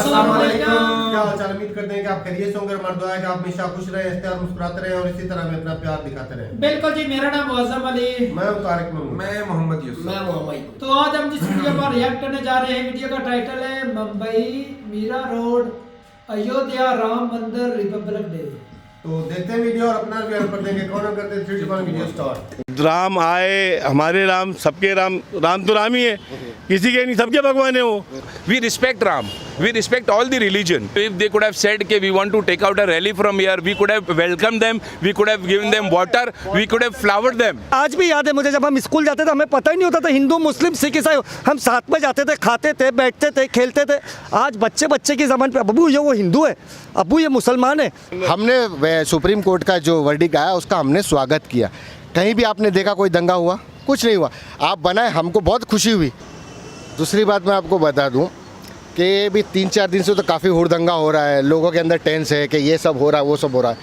अस्सलाम वालेकुम। क्या हाल चाल? उम्मीद करते हैं कि आप खैरियत से होंगे। हमारा दुआ है कि आप हमेशा खुश रहें, इस तरह मुस्कुराते रहें और इसी तरह हमें अपना प्यार दिखाते रहें। बिल्कुल जी, मेरा नाम मुअज्जम अली। मैं हूं तारिक महमूद। मैं मोहम्मद यूसुफ। मैं मोहम्मद। तो आज हम जिस वीडियो पर रिएक्ट करने जा रहे हैं, वीडियो का टाइटल है मुंबई मीरा रोड अयोध्या राम मंदिर रिपब्लिक डे। तो देखते हैं वीडियो और अपना बयान कर देंगे। कौन करते हैं 3 2 1 वीडियो स्टार्ट। राम आए, हमारे राम, सबके राम। राम तो राम ही है, किसी के नहीं, सबके भगवान है वो। We respect Ram. We respect all the religion. If they could have said that we want to take out a rally from here, we could have welcomed them. We could have given them water. We could have flowered them. आज भी याद है मुझे, जब हम school जाते थे हमें पता ही नहीं होता था हिंदू मुस्लिम सिख ईसाई, हम साथ में जाते थे, खाते थे, बैठते थे, खेलते थे। आज बच्चे बच्चे की ज़बान पे अबू ये वो हिंदू है, अबू ये मुसलमान है। हमने सुप्रीम कोर्ट का जो वर्डिक्ट आया उसका हमने स्वागत किया। कहीं भी आपने देखा कोई दंगा हुआ? कुछ नहीं हुआ। आप बनाए, हमको बहुत खुशी हुई। दूसरी बात मैं आपको बता दूं कि भी 3-4 दिन से तो काफ़ी हुड़दंगा हो रहा है, लोगों के अंदर टेंस है कि ये सब हो रहा है वो सब हो रहा है।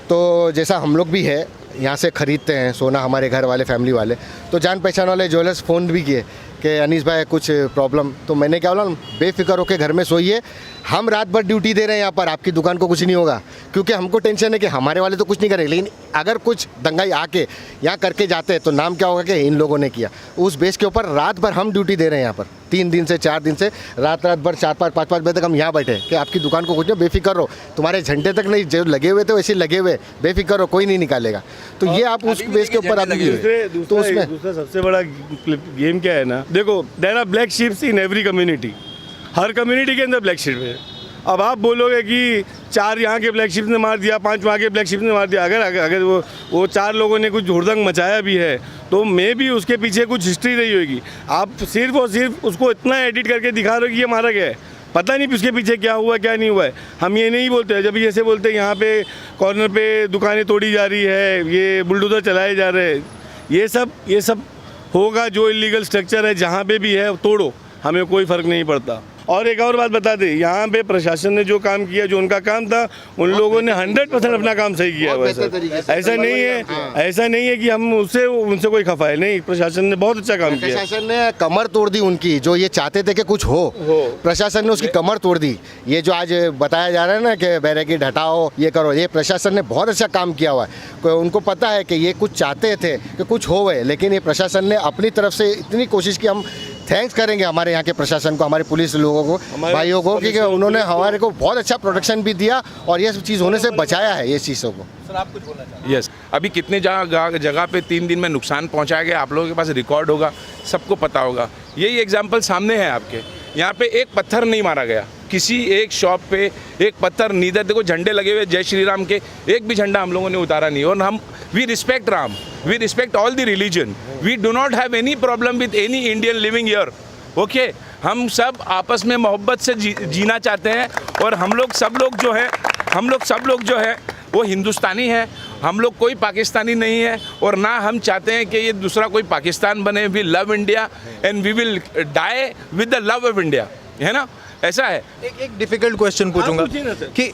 तो जैसा हम लोग भी है, यहाँ से ख़रीदते हैं सोना, हमारे घर वाले फैमिली वाले, तो जान पहचान वाले ज्वेलर्स फ़ोन भी किए कि अनीस भाई कुछ प्रॉब्लम। तो मैंने क्या बोला, बेफिक्र होकर घर में सोइए, हम रात भर ड्यूटी दे रहे हैं यहाँ पर, आपकी दुकान को कुछ नहीं होगा। क्योंकि हमको टेंशन है कि हमारे वाले तो कुछ नहीं करेंगे, लेकिन अगर कुछ दंगाई आके यहाँ करके जाते हैं तो नाम क्या होगा कि इन लोगों ने किया। उस बेस के ऊपर रात भर हम ड्यूटी दे रहे हैं यहाँ पर, 3 दिन से 4 दिन से रात भर 4-5 बजे तक हम यहाँ बैठे कि आपकी दुकान को कुछ नहीं, बेफिक्र हो, तुम्हारे झंडे तक नहीं जो लगे हुए थे वैसे लगे हुए, बेफिक्र हो, कोई नहीं निकालेगा। तो ये आप उस बेस के ऊपर आप तो उसमें दूसरा सबसे बड़ा गेम क्या है ना, देखो, there are black sheeps in every community. हर कम्युनिटी के अंदर ब्लैक शीप है। अब आप बोलोगे कि 4 यहाँ के ब्लैक शिप्स ने मार दिया, 5 वहाँ के ब्लैक शिप्स ने मार दिया। अगर वो 4 लोगों ने कुछ हुड़दंग मचाया भी है तो मे भी उसके पीछे कुछ हिस्ट्री रही होगी। आप सिर्फ और सिर्फ उसको इतना एडिट करके दिखा रहे हो कि ये मारा गया है, पता नहीं उसके पीछे क्या हुआ क्या नहीं हुआ है। हम ये नहीं बोलते हैं, जब जैसे बोलते हैं यहाँ पे कॉर्नर पे दुकानें तोड़ी जा रही है, ये बुलडोज़र चलाए जा रहे हैं, ये सब होगा। जो इलीगल स्ट्रक्चर है जहाँ पे भी है तोड़ो, हमें कोई फ़र्क नहीं पड़ता। और एक और बात बता दें, यहाँ पे प्रशासन ने जो काम किया, जो उनका काम था, उन लोगों ने 100% अपना काम सही किया हुआ है। ऐसा नहीं है कि हम उनसे कोई खफा है, नहीं, प्रशासन ने बहुत अच्छा काम किया। प्रशासन ने कमर तोड़ दी उनकी, जो ये चाहते थे कि कुछ हो, प्रशासन ने उसकी कमर तोड़ दी। ये जो आज बताया जा रहा है ना कि बैरिकेड हटाओ, ये करो, ये प्रशासन ने बहुत अच्छा काम किया हुआ है। उनको पता है कि ये कुछ चाहते थे कि कुछ हो गए, लेकिन ये प्रशासन ने अपनी तरफ से इतनी कोशिश की। हम थैंक्स करेंगे हमारे यहाँ के प्रशासन को, हमारे पुलिस लोगों को, भाइयों को, क्योंकि उन्होंने हमारे को बहुत अच्छा प्रोटेक्शन भी दिया और ये सब चीज़ होने से बचाया है ये चीज़ों को। सर आप कुछ बोलना चाहते हैं? यस, अभी कितने जगह पे 3 दिन में नुकसान पहुंचाया गया, आप लोगों के पास रिकॉर्ड होगा, सबको पता होगा। यही एग्जांपल सामने है आपके। यहाँ पे एक पत्थर नहीं मारा गया, किसी एक शॉप पे एक पत्थर नहीं था। देखो झंडे लगे हुए जय श्री राम के, एक भी झंडा हम लोगों ने उतारा नहीं। और हम we respect Ram, we respect all the religion, we do not have any problem with any Indian living here. Okay, हम सब आपस में मोहब्बत से जीना चाहते हैं। और हम लोग सब लोग जो है वो हिंदुस्तानी है, हम लोग कोई पाकिस्तानी नहीं है। और ना हम चाहते हैं कि ये दूसरा कोई पाकिस्तान बने। We love India and we will die with the love of India, है ना, ऐसा है। एक डिफिकल्ट क्वेश्चन पूछूंगा कि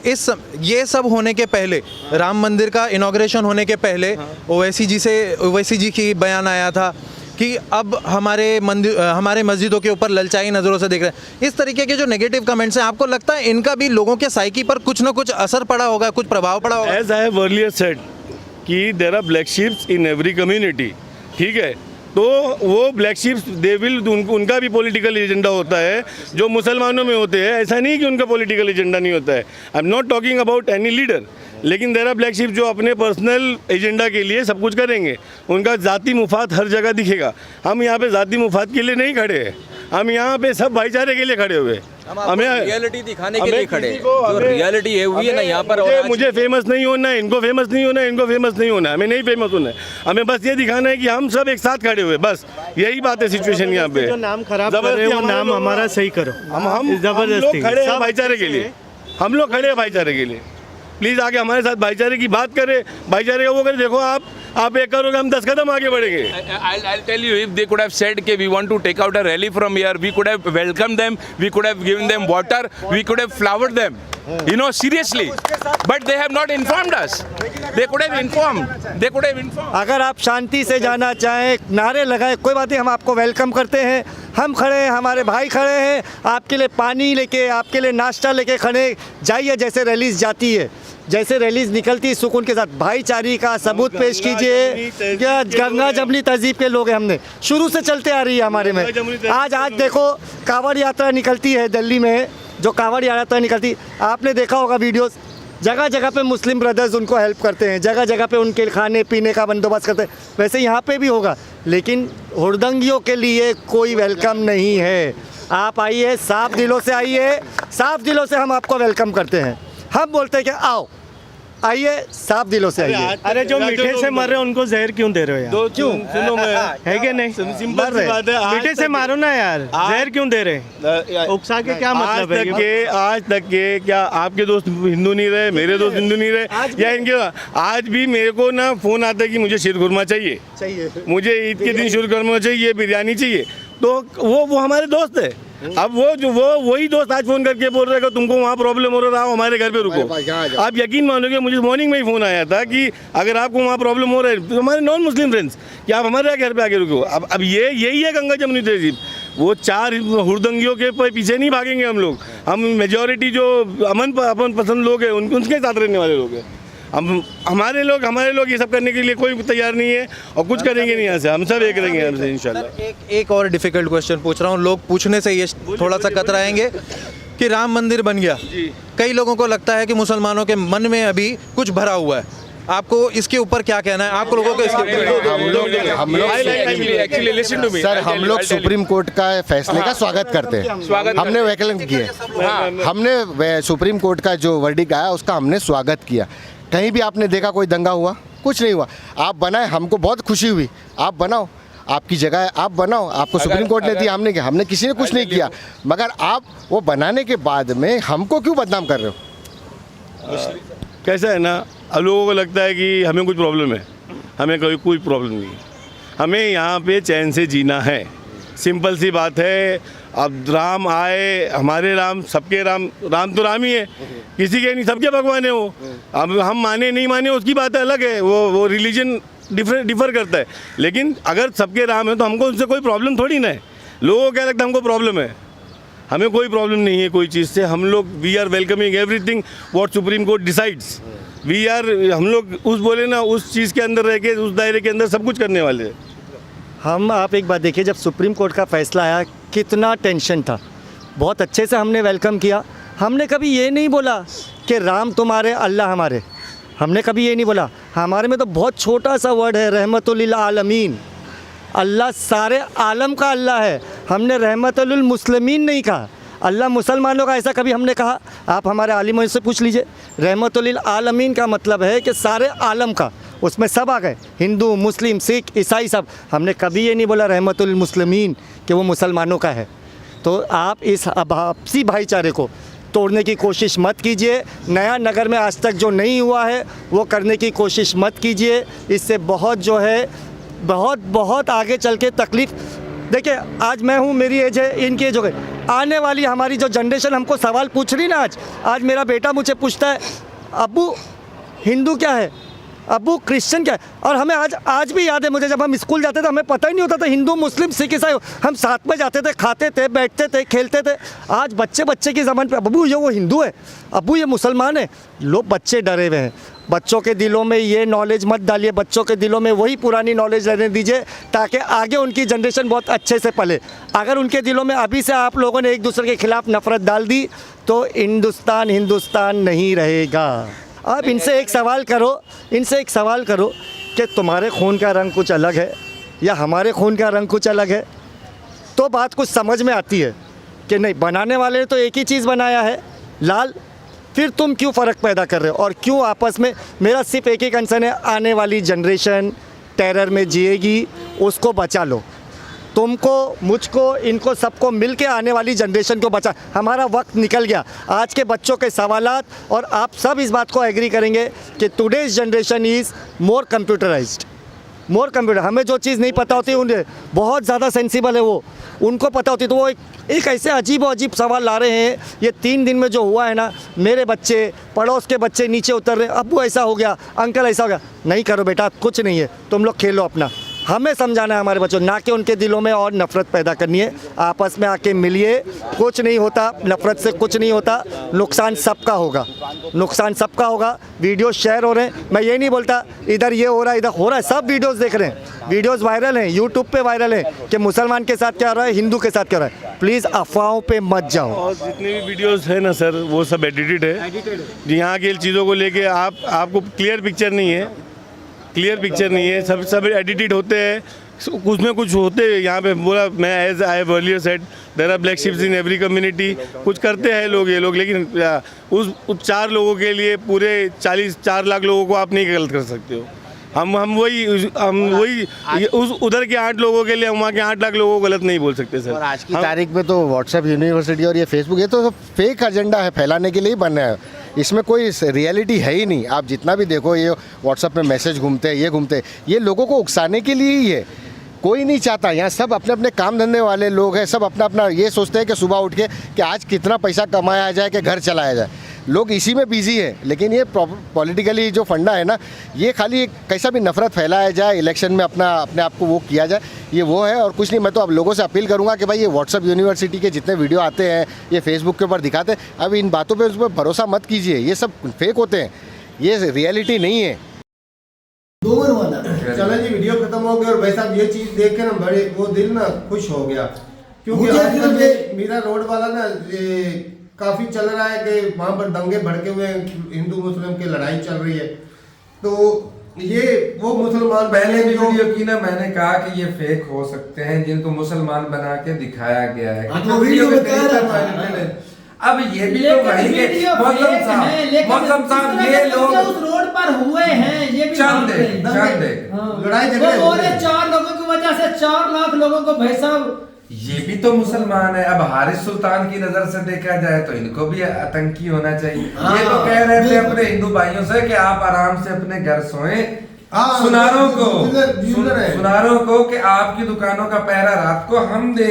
ये सब होने के पहले, राम मंदिर का इनॉग्रेशन होने के पहले ओवैसी जी की बयान आया था कि अब हमारे मस्जिदों के ऊपर ललचाई नज़रों से देख रहे हैं। इस तरीके के जो नेगेटिव कमेंट्स हैं, आपको लगता है इनका भी लोगों के साइकी पर कुछ ना कुछ असर पड़ा होगा, कुछ प्रभाव पड़ा होगा? As I have earlier said कि there are black sheep in every community, ठीक है। तो वो ब्लैक शिप्स उनका भी पॉलिटिकल एजेंडा होता है जो मुसलमानों में होते हैं। ऐसा नहीं कि उनका पॉलिटिकल एजेंडा नहीं होता है। I am not talking about any leader, लेकिन देयर आर ब्लैक शिप जो अपने पर्सनल एजेंडा के लिए सब कुछ करेंगे। उनका ज़ाती मुफाद हर जगह दिखेगा। हम यहाँ पे ज़ाती मुफाद के लिए नहीं खड़े हैं, हम यहाँ पे सब भाईचारे के लिए खड़े हुए हैं। हमें रियलिटी दिखाने के लिए खड़े हैं, जो रियलिटी है हुई है ना यहाँ पर। मुझे फेमस नहीं होना है, इनको फेमस नहीं होना है, इनको फेमस नहीं होना है, हमें नहीं फेमस होना है। हमें बस ये दिखाना है कि हम सब एक साथ खड़े हुए, बस यही बात है। सिचुएशन यहाँ पे जो नाम खराब कर रहे हो, नाम हमारा सही करो। हम जबरदस्ती खड़े हैं भाईचारे के लिए, हम लोग खड़े हैं भाईचारे के लिए। प्लीज़ आके हमारे साथ भाईचारे की बात करें, भाईचारे का वो करें। देखो आप आप एक करोगे हम 10 कदम आगे बढ़ेंगे। I'll tell you, if they could have said that we want to take out a rally from here, we could have welcomed them, we could have given them water, we could have flowered them. You know, seriously. But they have not informed us. They could have informed. They could have informed. अगर आप शांति से जाना चाहें, नारे लगाए, कोई बात नहीं, हम आपको वेलकम करते हैं। हम खड़े हैं, हमारे भाई खड़े हैं, आपके लिए पानी लेके, आपके लिए नाश्ता लेके खड़े जाइए। जैसे रैलीज जाती है, जैसे रैलीज निकलती है, सुकून के साथ भाईचारे का सबूत पेश कीजिए। क्या गंगा जमनी तहजीब के लोग हैं, हमने शुरू से चलते आ रही है हमारे में। आज देखो कांवड़ यात्रा निकलती है दिल्ली में, जो कांवड़ यात्रा निकलती, आपने देखा होगा वीडियोस, जगह जगह पे मुस्लिम ब्रदर्स उनको हेल्प करते हैं, जगह जगह पे उनके खाने पीने का बंदोबस्त करते हैं। वैसे यहाँ पे भी होगा, लेकिन हुड़दंगियों के लिए कोई वेलकम नहीं है। आप आइए, साफ दिलों से आइए, साफ दिलों से हम आपको वेलकम करते हैं। हम बोलते हैं कि आओ, आइए, साफ दिलों से आइए। अरे जो मीठे से मर रहे हैं उनको जहर क्यों दे रहे हो यार? क्यों? सुनो मैं, है कि नहीं? सिंपल सी बात है, मीठे से मारो ना यार, जहर क्यों दे रहे हैं? उकसा के क्या मतलब है? आज तक के क्या आपके दोस्त हिंदू नहीं रहे, मेरे दोस्त हिंदू नहीं रहे, या इनके आज भी मेरे को ना फोन आता है कि मुझे शीर खुरमा चाहिए, मुझे ईद के दिन शीर खुरमा चाहिए, बिरयानी चाहिए, तो वो हमारे दोस्त है। अब वही दोस्त आज फोन करके बोल रहे हैं कि तुमको वहाँ प्रॉब्लम हो रहा है, हमारे घर पे रुको। आप यकीन मानोगे, मुझे मॉर्निंग में ही फोन आया था कि अगर आपको वहाँ प्रॉब्लम हो रहा है, तो हमारे नॉन मुस्लिम फ्रेंड्स, कि आप हमारे घर पे आके रुको। अब यही है गंगा जमुनी तहजीब। वो 4 हुड़दंगियों के पीछे नहीं भागेंगे हम लोग। हम मेजॉरिटी जो अमन पसंद लोग हैं, उनके साथ रहने वाले लोग हैं। हम हमारे लोग ये सब करने के लिए कोई तैयार नहीं है और कुछ करेंगे नहीं। यहाँ से हम सब एक रहेंगे हमसे इंशाल्लाह। एक और डिफिकल्ट क्वेश्चन पूछ रहा हूँ, लोग पूछने से ये थोड़ा सा कतराएंगे कि राम मंदिर बन गया, कई लोगों को लगता है कि मुसलमानों के मन में अभी कुछ भरा हुआ है, आपको इसके ऊपर क्या कहना है? आप लोगों को हम लोग सुप्रीम कोर्ट का फैसले का स्वागत करते हैं। हमने वैकल्पिक किए, हमने सुप्रीम कोर्ट का जो वर्डिक्ट आया उसका हमने स्वागत किया। कहीं भी आपने देखा कोई दंगा हुआ? कुछ नहीं हुआ। आप बनाए, हमको बहुत खुशी हुई। आप बनाओ, आपकी जगह है, आप बनाओ। आपको सुप्रीम कोर्ट ने दिया, हमने किसी ने कुछ नहीं किया, मगर आप वो बनाने के बाद में हमको क्यों बदनाम कर रहे हो? कैसा है ना, अब लोगों को लगता है कि हमें कुछ प्रॉब्लम है। हमें कोई प्रॉब्लम नहीं है। हमें यहाँ पे चैन से जीना है, सिंपल सी बात है। अब राम आए, हमारे राम, सबके राम तो राम ही है, किसी के नहीं, सबके भगवान है वो। अब हम माने नहीं माने उसकी बात अलग है, वो रिलीजन डिफर करता है। लेकिन अगर सबके राम है तो हमको उनसे कोई प्रॉब्लम थोड़ी ना है। लोगों को क्या लगता है हमको प्रॉब्लम है? हमें कोई प्रॉब्लम नहीं है कोई चीज़ से। हम लोग we are welcoming everything what Supreme Court decides. हम लोग बोले ना, उस चीज़ के अंदर रह के, उस दायरे के अंदर सब कुछ करने वाले हैं। आप एक बात देखिए, जब सुप्रीम कोर्ट का फैसला आया कितना टेंशन था, बहुत अच्छे से हमने वेलकम किया। हमने कभी ये नहीं बोला कि राम तुम्हारे, अल्लाह हमारे। हमने कभी ये नहीं बोला। हमारे में तो बहुत छोटा सा वर्ड है, रहमतुल आलमीन। अल्लाह सारे आलम का अल्लाह है। हमने रहमतुल मुस्लिमीन नहीं कहा। अल्लाह मुसलमानों का ऐसा कभी हमने कहा? आप हमारे आलिमों से पूछ लीजिए। रहमतुल आलमीन का मतलब है कि सारे आलम का, उसमें सब आ गए, हिंदू, मुस्लिम, सिख, ईसाई, सब। हमने कभी ये नहीं बोला रहमतुल मुस्लिमीन कि वो मुसलमानों का है। तो आप इस आपसी भाईचारे को तोड़ने की कोशिश मत कीजिए। नया नगर में आज तक जो नहीं हुआ है वो करने की कोशिश मत कीजिए। इससे बहुत जो है, बहुत आगे चल के तकलीफ़। देखिए, आज मैं हूँ, मेरी एज है, इनकी एज हो गई। आने वाली हमारी जो जनरेशन हमको सवाल पूछ रही ना, आज मेरा बेटा मुझे पूछता है, अब्बू हिंदू क्या है, अब्बू क्रिश्चियन क्या है। और हमें आज भी याद है, मुझे जब हम स्कूल जाते थे हमें पता ही नहीं होता था हिंदू, मुस्लिम, सिख, ईसाई। हम साथ में जाते थे, खाते थे, बैठते थे, खेलते थे। आज बच्चे की ज़बान पे अब्बू ये वो हिंदू है, अब्बू ये मुसलमान है। लोग बच्चे डरे हुए हैं। बच्चों के दिलों में ये नॉलेज मत डालिए, बच्चों के दिलों में वही पुरानी नॉलेज रहने दीजिए, ताकि आगे उनकी जनरेशन बहुत अच्छे से पले। अगर उनके दिलों में अभी से आप लोगों ने एक दूसरे के खिलाफ नफरत डाल दी तो हिंदुस्तान नहीं रहेगा। आप इनसे एक सवाल करो कि तुम्हारे खून का रंग कुछ अलग है या हमारे खून का रंग कुछ अलग है, तो बात कुछ समझ में आती है कि नहीं, बनाने वाले ने तो एक ही चीज़ बनाया है, लाल। फिर तुम क्यों फ़र्क पैदा कर रहे हो और क्यों आपस में? मेरा सिर्फ एक ही कंसर्न है, आने वाली जनरेशन टेरर में जिएगी, उसको बचा लो। तुमको, मुझको, इनको सबको मिल के आने वाली जनरेशन को बचा। हमारा वक्त निकल गया। आज के बच्चों के सवालात, और आप सब इस बात को एग्री करेंगे कि today's generation is more computerised. More computer, हमें जो चीज़ नहीं पता होती उन्हें बहुत ज़्यादा सेंसिबल है वो, उनको पता होती, तो वो एक ऐसे अजीब अजीब सवाल ला रहे हैं। ये 3 दिन में जो हुआ है ना, मेरे बच्चे, पड़ोस के बच्चे नीचे उतर रहे, अब्बू ऐसा हो गया, अंकल ऐसा हो गया। नहीं करो बेटा, कुछ नहीं है, तुम लोग खेलो अपना। हमें समझाना है हमारे बच्चों, ना कि उनके दिलों में और नफ़रत पैदा करनी है। आपस में आके मिलिए, कुछ नहीं होता, नफ़रत से कुछ नहीं होता, नुकसान सबका होगा, नुकसान सबका होगा। वीडियो शेयर हो रहे हैं, मैं ये नहीं बोलता इधर ये हो रहा है इधर हो रहा है, सब वीडियोस देख रहे हैं, वीडियोस वायरल हैं, यूट्यूब पे वायरल है कि मुसलमान के साथ क्या हो रहा है, हिंदू के साथ क्या हो रहा है। प्लीज़ अफवाहों पे मत जाओ। और जितने भी वीडियोस है ना सर, वो सब एडिटेड है। यहाँ की चीज़ों को लेके आपको क्लियर पिक्चर नहीं है, क्लियर पिक्चर नहीं है, सब एडिटेड होते हैं, उसमें कुछ होते हैं। यहाँ पे बोला, मैं as I have earlier said there are black sheeps in every community. कुछ करते हैं लोग, ये लोग, लेकिन उस 4 लोगों के लिए पूरे 4 लाख लोगों को आप नहीं गलत कर सकते हो। हम वही उस उधर के 8 लोगों के लिए हम वहाँ के 8 लाख लोगों को गलत नहीं बोल सकते सर। और आज की तारीख में तो व्हाट्सएप यूनिवर्सिटी और ये फेसबुक, ये तो फेक एजेंडा है, फैलाने के लिए ही बन रहा है। इसमें कोई रियलिटी है ही नहीं। आप जितना भी देखो, ये व्हाट्सएप में मैसेज घूमते हैं, ये घूमते हैं, ये लोगों को उकसाने के लिए ही है। कोई नहीं चाहता, यहाँ सब अपने अपने काम धंधे वाले लोग हैं, सब अपना अपना ये सोचते हैं कि सुबह उठ के कि आज कितना पैसा कमाया जाए कि घर चलाया जाए, लोग इसी में बिजी है। लेकिन ये पॉलिटिकली जो फंडा है ना, ये खाली कैसा भी नफरत फैलाया जाए, इलेक्शन में अपने आप को वो किया जाए, ये वो है और कुछ नहीं। मैं तो अब लोगों से अपील करूंगा कि भाई ये व्हाट्सएप यूनिवर्सिटी के जितने वीडियो आते हैं, ये फेसबुक के ऊपर दिखाते हैं, अब इन बातों पे उस पर भरोसा मत कीजिए, ये सब फेक होते हैं, ये रियलिटी नहीं है। चलो जी, वीडियो खत्म हो गया और भाई साहब ये चीज देख के ना बड़े वो दिल ना खुश हो गया, क्योंकि आजकल मीरा रोड वाला ना काफी चल रहा है कि वहाँ पर दंगे भड़के हुए हैं, हिंदू मुस्लिम की लड़ाई चल रही है। तो ये वो मुसलमान पहले भी वीडियो की ना, मैंने कहा कि ये फेक हो सकते हैं जिनको मुसलमान बना के दिखाया गया है। अब ये भी तो वही है, मौसम साहब ये लोग उस रोड पर हुए हैं, ये भी चंद लड़ाई झगड़े हो रहे 4 लोगों की वजह से 4 लाख लोगों को भाई साहब, ये भी तो मुसलमान है। अब हारिस सुल्तान की नजर से देखा जाए तो इनको भी आतंकी होना चाहिए। ये तो कह रहे थे अपने हिंदू भाइयों से कि आप आराम से अपने घर सोएं, सुनारों को कि आपकी दुकानों का पहरा रात को हम दे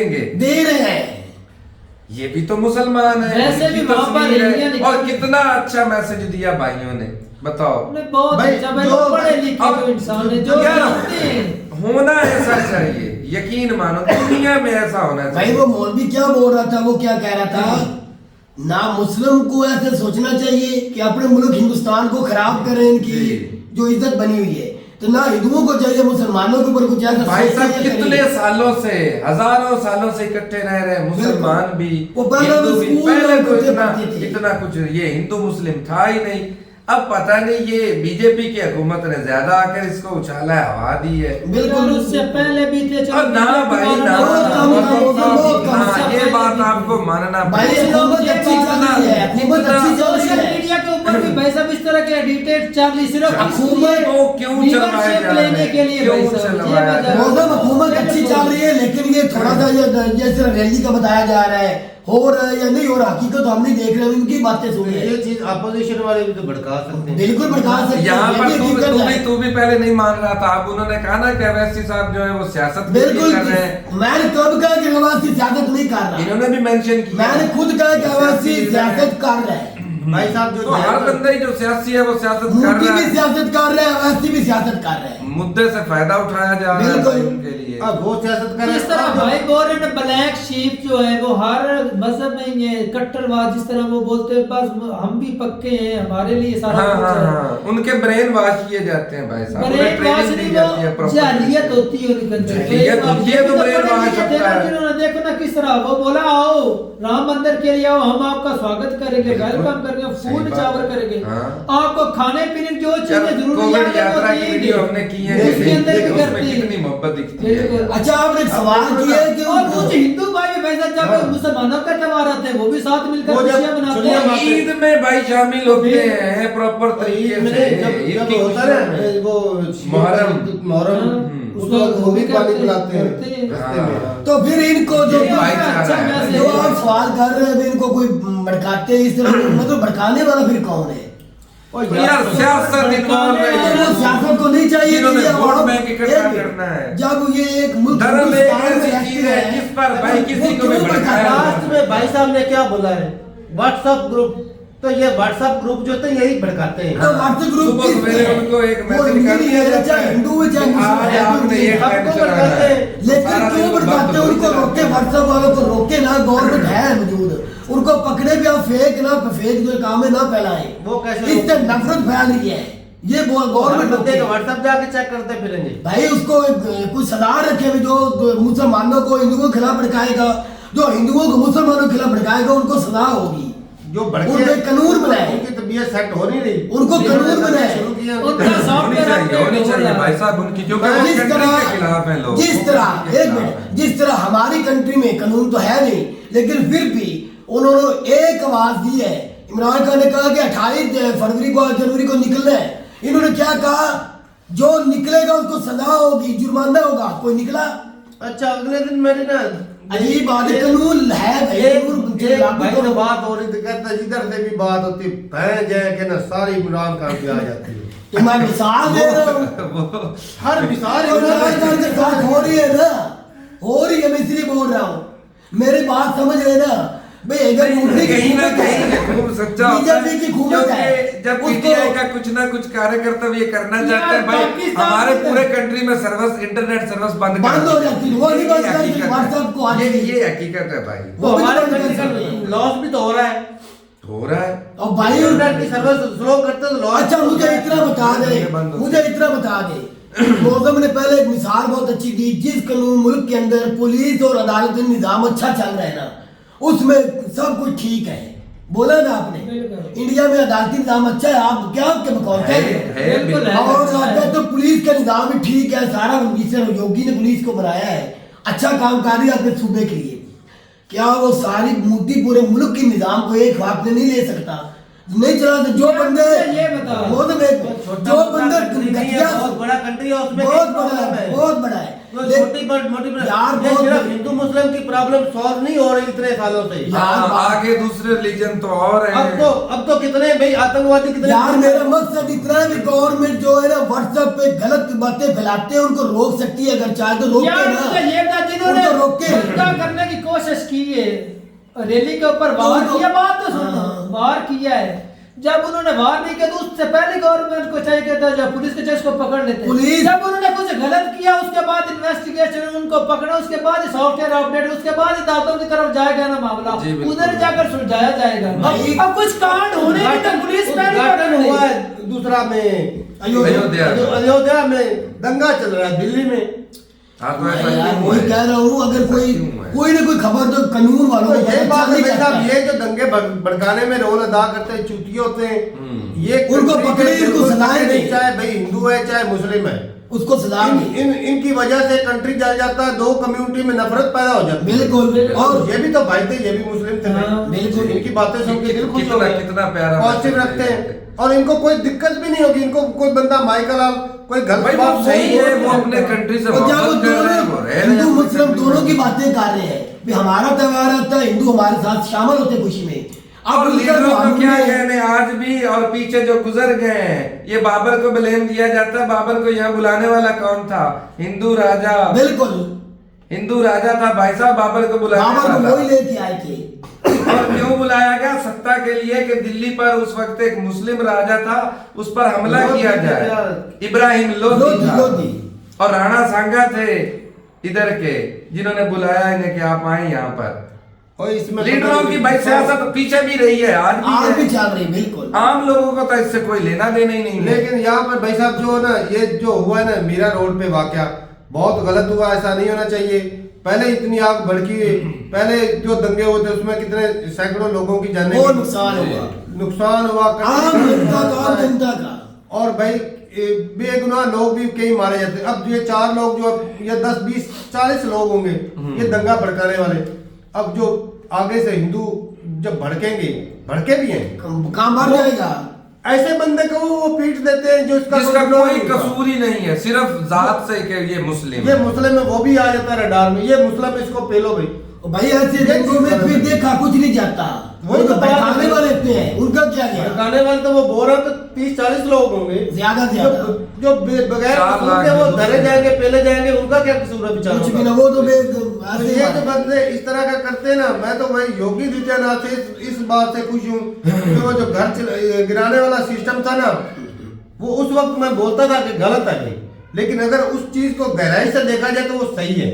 रहे हैं। ये भी तो मुसलमान है, वैसे भी वहाँ पर और कितना अच्छा मैसेज दिया भाइयों ने, बताओ। बहुत अच्छा भाई, पढ़े लिखे इंसान है, जो होना ऐसा चाहिए, यकीन मानो दुनिया में ऐसा होना चाहिए। भाई वो मौलवी क्या बोल रहा था, वो क्या कह रहा था, ना मुस्लिम को ऐसे सोचना चाहिए कि अपने मुल्क हिंदुस्तान को खराब करें, इनकी जो इज्जत बनी हुई है, तो ना हिंदुओं को चाहिए मुसलमानों के ऊपर कुछ ऐसा। भाई साहब कितने सालों से, हजारों सालों से इकट्ठे रह रहे हैं, मुसलमान भी, हिंदू भी। पहले तो इतना कुछ ये हिंदू मुस्लिम था ही नहीं। अब पता नहीं ये बीजेपी की हुकूमत ने ज्यादा आकर इसको उछाला है, हवा दी है। बिल्कुल, उससे पहले भी थे। ना भाई ना, ये बात आपको मानना सोशल मीडिया के ऊपर भी भाई साहब इस तरह के एडिटेड चार्ली सिर्फ हुकूमत को क्यों चलवाया लेने के लिए हुकूमत अच्छी चल रही है, लेकिन ये थोड़ा सा जैसे रैली का बताया जा रहा है, हो रहा है या नहीं हो रहा, हकीकत तो हम नहीं देख रहे, उनकी बातें सुन रहे हैं। ये चीज अपोजिशन वाले भी तो भड़का सकते हैं, बिल्कुल भड़का सकते हैं। यहाँ पर तू भी पहले नहीं मान रहा था, अब उन्होंने कहा ना कि अवैसी साहब जो है वो सियासत बिल्कुल कर रहे हैं। मैंने कब कहा कि अवैसी सियासत नहीं कर रहा, इन्होंने भी मेंशन किया, मैंने खुद कहा कि अवैसी सियासत कर रहा है। भाई साहब जो तो हर बंदा ही जो सियासी है वो सियासत कर रहा है, सियासत कर रहे हैं, अवैसी भी सियासत कर रहे हैं, मुद्दे से फायदा उठाया जा रहा है उनके लिए। अब वो सियासत कर रहे हैं। जिस तरह भाई बोल रहे हैं ब्लैक शीप जो है वो हर मजहब में ये कट्टरवाद, जिस तरह वो बोलते हैं बस हम भी पक्के हैं, हमारे लिए सारा कुछ है। उनके ब्रेन वॉश किए जाते हैं भाई साहब, ब्रेन वॉश नहीं, वो जाहिलियत होती है उनके अंदर। जाहिलियत होती है तो ब्रेन वॉश होता है। जिन्होंने देखो ना किस तरह वो बोला, आओ राम मंदिर के लिए आओ, हम आपका स्वागत करेंगे, वेलकम करेंगे, फूल चावल करेंगे, आपको खाने पीने की जो चीजें जरूरी यात्रा की वीडियो हमने की है, उसके अंदर कितनी मोहब्बत दिखती है। अच्छा, आपने सवाल किया कि कुछ हिंदू भाई भी वैसा जब मुसलमानों का त्योहार आते हैं वो भी साथ मिलकर खुशियां मनाते हैं। ईद में भाई शामिल होते हैं प्रॉपर तरीके से, जब होता है वो मुहर्रम उसको वो भी पानी पिलाते हैं। तो फिर इनको जो आप सवाल कर रहे हैं, इनको कोई भड़काते इस तरह, मतलब भड़काने वाला फिर कौन है? यार सियासत इन्वॉल्व है, वो सियासत को नहीं चाहिए कि जिन्होंने ये वोट आवाम- बैंक इकट्ठा करना है। जब ये एक मुल्क धर्म एक हिंदुस्तान में ऐसी रहते चीज है हैं, जिस पर भाई किसी वो को भी क्यों भड़काया भड़काता? लास्ट में भाई साहब ने क्या बोला है, व्हाट्सएप ग्रुप, तो ये व्हाट्सएप ग्रुप जो थे यही भड़काते हैं। तो व्हाट्सएप ग्रुप सुबह किस सवेरे है? उनको एक वो मैसेज हिंदी कर दिया है, जाता चाहे है हिंदू है, चाहे कि मुसलमान आज है, आपने ये सबको टाइम सबको चलाना भड़काते है। हैं। लेकिन सारा क्यों दिन भड़काते हैं? वक्त उनको वही रोके, चलाना है। व्हाट्सएप वालों को रोके ना, गवर्नमेंट है मौजूद, उनको पकड़े भी, आप फेक ना, फेक जो काम है ना फैलाएं। वो कैसे इससे नफरत फैल रही है, ये गवर्नमेंट बंदे रोके। का व्हाट्सएप जाके चेक करते फिरेंगे। भाई उसको कुछ सजा रखे भी, जो मुसलमानों को हिंदुओं के खिलाफ भड़काएगा, जो हिंदुओं को मुसलमानों के खिलाफ भड़काएगा, उनको सजा होगी। जो उनके कानून बनाए, उनकी तबीयत सेट हो नहीं रही, उनको कानून बनाए। शुरू किया उनका होनी सॉफ्टवेयर चाहिए, होनी चाहिए अपडेट भाई साहब उनकी, क्योंकि वो जिस कंट्री के खिलाफ हैं लोग। जिस तरह एक मिनट, जिस तरह हमारी कंट्री में कानून तो है नहीं, लेकिन फिर भी उन्होंने एक आवाज दी है। इमरान खान ने कहा कि 28 फरवरी को, जनवरी को निकलना है। इन्होंने क्या कहा, जो निकलेगा उसको सजा होगी, जुर्माना होगा। कोई निकला? अच्छा, अगले दिन मेरी ना अजीब बात है, कानून है भाई, कानून जो लागू भाई करो। तो बात हो रही थी, कहता जिधर से भी बात होती भैं जाए के ना सारी इमरान खान पे आ जाती है। तो मैं मिसाल दे रहा हूँ, हर मिसाल इमरान खान के साथ हो रही है ना, हो रही है। मैं इसलिए बोल रहा हूँ, मेरी बात समझ रहे ना भाई। अगर यूपी की कहीं ना हुकूमत कहीं है, खूब सच्चा होता है, बीजेपी की हुकूमत है, क्योंकि जब उसको- पीटीआई का कुछ ना कुछ कार्यकर्ता ये करना चाहता है भाई, पाकिस्तान हमारे में- पूरे कंट्री में सर्विस, इंटरनेट सर्विस बंद बंद हो जाती है। वो नहीं बंद करती, हकीकत है। व्हाट्सएप को आज भी- ये हकीकत है भाई, वो हमारे बंद कंट्री कर सकते का लॉस भी तो हो रहा है। हो रहा है। और भाई इंटरनेट की सर्विस स्लो करते तो लॉस। अच्छा मुझे इतना बता दे, बंद हो मुझे इतना बता दे, मौसम ने पहले एक मिसाल बहुत अच्छी दी। जिस कानून मुल्क के अंदर पुलिस और अदालती निजाम अच्छा चल रहा है ना, उसमें सब कुछ ठीक है। बोला ना आपने, इंडिया में अदालती निजाम अच्छा है। आप क्या आपके बकौल कह रहे हैं? है बिल्कुल है। और आपका तो पुलिस का निजाम भी ठीक है, सारा जिससे योगी ने पुलिस को बनाया है, अच्छा काम कर रही है अपने सूबे के लिए। क्या वो सारी मोदी पूरे मुल्क के निजाम को एक हाथ में नहीं ले सकता, नहीं चला सकता? जो बंदे ये बताओ। वो तो जो बंदे घटिया, बहुत बड़ा कंट्री है, उसमें बहुत क्या बड़ा problem है, बहुत बड़ा है। वो छोटी मोटी यार ये बहुत सिर्फ हिंदू मुस्लिम की प्रॉब्लम सॉल्व नहीं हो रही इतने सालों से। हाँ, आगे दूसरे रिलीजन तो और है। अब तो कितने भाई आतंकवादी कितने। यार मेरा मकसद इतना है कि गवर्नमेंट जो है ना व्हाट्सएप पे गलत बातें फैलाते हैं, उनको रोक सकती है। अगर चाहे तो रोके यार ना, मुझे ये बता, जिन्होंने उनको रोके। धक्का करने की कोशिश की है, रैली के ऊपर वार उनको- किया, बात तो सुनो, हाँ। वार किया है। जब उन्होंने वार नहीं किया तो उससे पहले गवर्नमेंट को चाहिए था जब पुलिस के जज को पकड़ लेते। पुलिस- जब उन्होंने कुछ गलत किया उसके बाद इन्वेस्टिगेशन, उनको पकड़ा, उसके बाद सॉफ्टवेयर अपडेट, उसके बाद अदालतों की तरफ जाएगा ना मामला, जी, बिल्कुल। उधर जाकर सुलझाया जाएगा। भाई- अब कुछ कांड होने की तो पुलिस पहले उद्घाटन पकड़ हुआ ली। है दूसरा में अयोध्या। अयोध्या में दंगा चल रहा है दिल्ली में। हाँ, तो ऐसा यार क्यों वही है? कह रहा हूँ, अगर कोई क्यों है? कोई ना कोई खबर तो कानून वालों को ये पता बात चल है ही भाई जाता साहब, है। ये जो दंगे भड़काने में रोल अदा करते हैं चूतिए होते हैं, ये उनको country पकड़े, के इनको बिल्कुल सजाएं नहीं, नहीं। चाहे भाई हिंदू है चाहे मुस्लिम है, उसको सजा दी। इनकी वजह से कंट्री जल जाता है, दो कम्युनिटी में नफरत पैदा हो जाती है। बिल्कुल। और ये भी तो भाई थे, ये भी मुस्लिम थे भाई। हाँ, बिल्कुल। इनकी बातें सुन के दिल खुश हो कितना गया, कितना प्यारा पॉजिटिव मैसेज रखते देते हैं और इनको कोई दिक्कत भी नहीं होगी। इनको कोई बंदा माइकल आल कोई गलत भाई वो बात सही है, वो अपने कंट्री से और जब वो मोहब्बत कर रहे हैं, वो दोनों रह रहे हैं हिंदू अपनी मुस्लिम country दोनों में। की बातें कर रहे हैं भी हमारा त्योहार आता है, हिंदू हमारे साथ शामिल होते हैं खुशी में। और उनका लीडरों जो को क्या हमने- कहने, आज भी और पीछे जो गुजर गए हैं, ये बाबर को ब्लेम दिया जाता है। बाबर को यहाँ बुलाने वाला कौन था? हिंदू राजा, बिल्कुल हिंदू राजा था भाई साहब, बाबर को बुलाने बाबर को वाला। वही लेके आए थे। और क्यों बुलाया गया? सत्ता के लिए कि दिल्ली पर उस वक्त एक मुस्लिम राजा था, उस पर हमला किया जाए। इब्राहिम लोधी था। लोधी। और राणा सांगा थे इधर के, जिन्होंने बुलाया इन्हें कि आप आए यहाँ पर। और इसमें लीडरों की भाई सियासत पीछे भी रही है, आज आज भी भी है। चल रही, बिल्कुल। आम लोगों को तो इससे कोई लेना देना ही नहीं है। लेकिन यहाँ पर भाई साहब जो ना ये जो हुआ है ना मीरा रोड पे वाकया बहुत गलत हुआ, ऐसा नहीं होना चाहिए। पहले इतनी आग भड़की, पहले जो दंगे हुए थे उसमें कितने सैकड़ों लोगों की जाने बहुत नुकसान हुआ, नुकसान हुआ आम जनता का, आम जनता का। और भाई बेगुनाह लोग भी कई मारे जाते हैं। अब ये 4 लोग जो ये 10 20 40 लोग होंगे ये दंगा भड़काने वाले, अब जो आगे से हिंदू जब भड़केंगे, भड़के भी हैं, काम बढ़ जाएगा। ऐसे बंदे को वो पीट देते हैं जो इसका जिसका गुनाह कोई नहीं होता। कसूर ही नहीं है, सिर्फ जात से कि ये मुस्लिम ये है। मुस्लिम है, वो भी आ जाता है रडार में, ये मुस्लिम इसको पेलो भाई। भाई ऐसे जंगों में फिर देखा कुछ नहीं जाता, वो वही तो तो बात बैठाने है। वाले होते हैं, उनका क्या गया? गिराने वाले तो वो बोल रहा तो 30-40 लोग होंगे ज्यादा से ज्यादा जो बगैर कसूर के वो धरे जाएंगे पहले जाएंगे, उनका क्या कसूर है बेचारों कुछ भी का? ना, वो तो तो ये जो बंदे इस तरह का करते हैं ना, मैं तो वही योगी आदित्यनाथ से इस बात से खुश हूँ कि वो जो घर गिराने वाला सिस्टम था ना, वो उस वक्त मैं बोलता था कि गलत है ये, लेकिन अगर उस चीज को गहराई से देखा जाए तो वो सही है।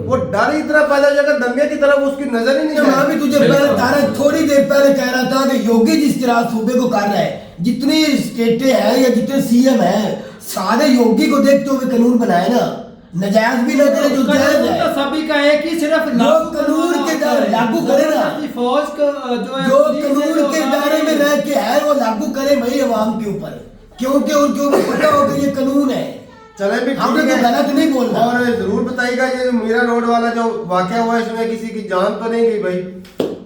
वो डर इतना पैदा हो जाएगा, दंगे की तरफ उसकी नजर ही नहीं मैं भी तुझे पहले थोड़ी देर पहले कह रहा था कि योगी जिस तरह सूबे को कर रहा है, जितनी स्टेटें हैं या जितने सीएम हैं, सारे योगी को देखते हुए कानून बनाए ना, नजायज भी ना करे जो जायज है। तो सभी का एक ही सिर्फ कानून के दायरे लागू करे ना, फौज का जो कानून के दायरे में रह के है वो लागू करे वही अवाम के ऊपर, क्योंकि उनके ऊपर पता होगा ये कानून है। चले भी हमने तो गलत नहीं बोलना। और जरूर बताइएगा ये मीरा रोड वाला जो वाकया हुआ है, इसमें किसी की जान तो नहीं गई भाई।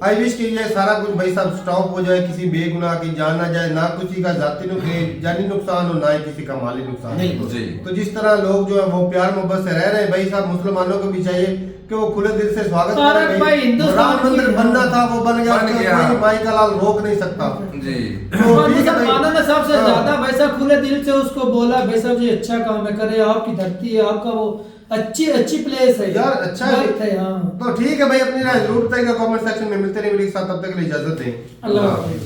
आई विश कि ये सारा कुछ भाई साहब स्टॉप हो जाए, किसी बेगुनाह की जान ना जाए, ना किसी का जानी नुकसान हो, ना ही किसी का माली नुकसान। तो जिस तरह लोग जो है वो प्यार मोहब्बत से रह रहे हैं, भाई साहब मुसलमानों को भी चाहिए कि वो खुले दिल से स्वागत करें। राम मंदिर बनना था वो बन गया, कोई भाई का लाल रोक नहीं सकता जी। मुसलमानों ने सबसे ज्यादा भाई साहब खुले दिल से उसको बोला, भाई साहब ये अच्छा काम है, करे, आपकी धरती है, आपका वो अच्छी प्लेस है यार, अच्छा है। हाँ तो ठीक है भाई, अपनी राय जरूर बताइएगा कमेंट सेक्शन में। मिलते रहेंगे एक साथ, तब तक के लिए इजाजत दें। अल्लाह हाफिज़।